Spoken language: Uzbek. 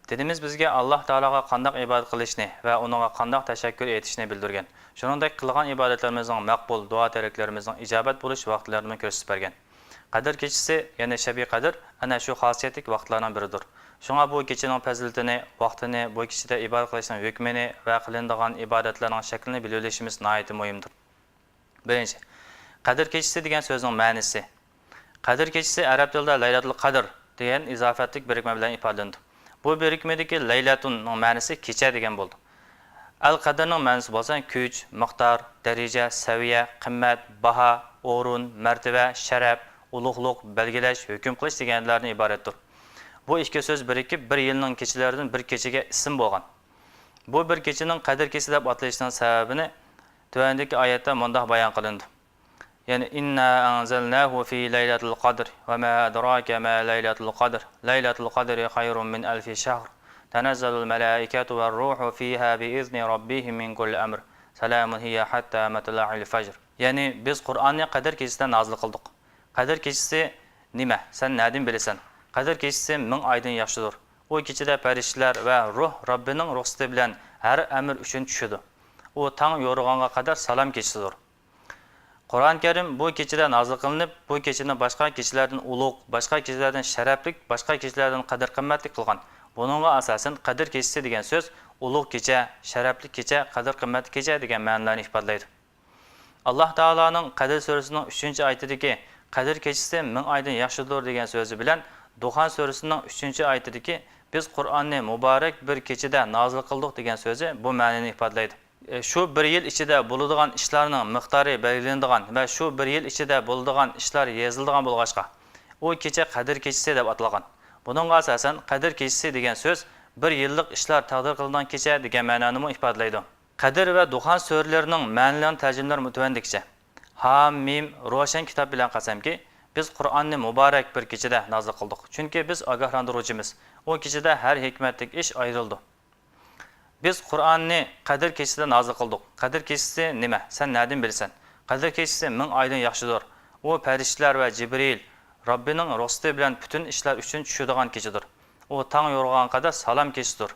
Dinimiz bizga Alloh taologa qanday ibodat qilishni va uningga qanday tashakkur etishni bildirgan. Shuningdek qilgan ibodatlarimizning maqbul, duo tilaklarimizning ijobat bo'lish vaqtlarini ko'rsatib bergan. Qadr kechasi, ya'ni Shabi Qadr ana shu xosiyatlik vaqtlardan biridir. Shunga bu kechaning fazilatini, vaqtini, bu kechada ibodat qilishning hukmini va qilinadigan ibodatlarning shaklini bilib olishimiz nihoyat muhimdir. Birinchi, Qadr kechasi degan so'zning ma'nosi. Qadr kechasi arab tilida Laylatul Qadr degan izofatlik birikma bilan ifodalanadi. Bu birikmedagi Laylatunning ma'nosi kecha degan bo'ldi. Al-Qadrning ma'nosi bo'lsa kuch, miqdor, daraja, saviya, qimmat, baho, o'rin, martaba, sharaf, ulug'liq, belgilash, hukm qilish deganlardan iboratdir. Bu ikki so'z birikib bir yilning kechalaridan bir kechaga ism bo'lgan. Bu bir kechaning Qadr kechasi deb atilishining sababini tuvandagi oyatda mundaq bayon qilindi. Yani inna anzalnahu fi laylatul qadr ve ma adraka ma laylatul qadr. Laylatul qadri hayrun min alfi shahr. Tanazzalul malaikatu ve ruhu fiha bi izni rabbihim min kulli amr. Salamun hiya hatta matla'il fajr. Yani biz Qur'onni Qadr kechasida nozil qildik. Qadr kechasi nima? Sen nadin bilasan? Qadr kechasi 1000 oydan yaxshidir. O kechada farishtalar va ruh Robbining ruxsati bilan har amr uchun tushadi. O tang yo'rg'onga qadar salom kechasidir. Qur'on Karim bu kechada nozil qilinib, bu kechani boshqa kechalardan ulug', boshqa kechalardan sharafli, boshqa kechalardan qadr qimmatli qilgan. Buningga asosan Qadr kechasi degan so'z ulug' kecha, sharafli kecha, qadr qimmatli kecha degan ma'nolarni ifodalaydi. Alloh taoloning Qadr surasining 3-oyatidagi Qadr kechasi 1000 oydan yaxshidir degan so'zi bilan Duhan surasining 3-oyatidagi biz Qur'onni muborak bir kechada nozil qildik degan so'zi bu ma'noni ifodalaydi. Şu bir yıl içinde bulunduğun işlerinin miktarı belirlendiğin ve şu bir yıl içinde bulunduğun işler yazıldığın bulgaçka o kecha Qadr kechasi deb atalgan. Buningga asosan Qadr kechasi degan so'z bir yillik ishlar taqdir qilingan kecha degan ma'noni ifodalaydi. Qadr va Duhan suralarining ma'nolarini tarjimalar mutavandikcha. Hamim Ro'shan kitob bilan qasamki, biz Qur'onni muborak bir kechada nozil qildik. Chunki biz ogohlantiruvchimiz. O kechada har hikmatlik ish ayrildi. Biz Qur'onni Qadr kechasida nozil qildik. Qadr kechasi nima? Sen nadin bilsan? Qadr kechasi 1000 oydan yaxshidir. O farishtalar va Jibril Robbining ruxsati bilan butun ishlar uchun tushadigan kechadir. O tang yo'rg'on qadar salom kechasidir.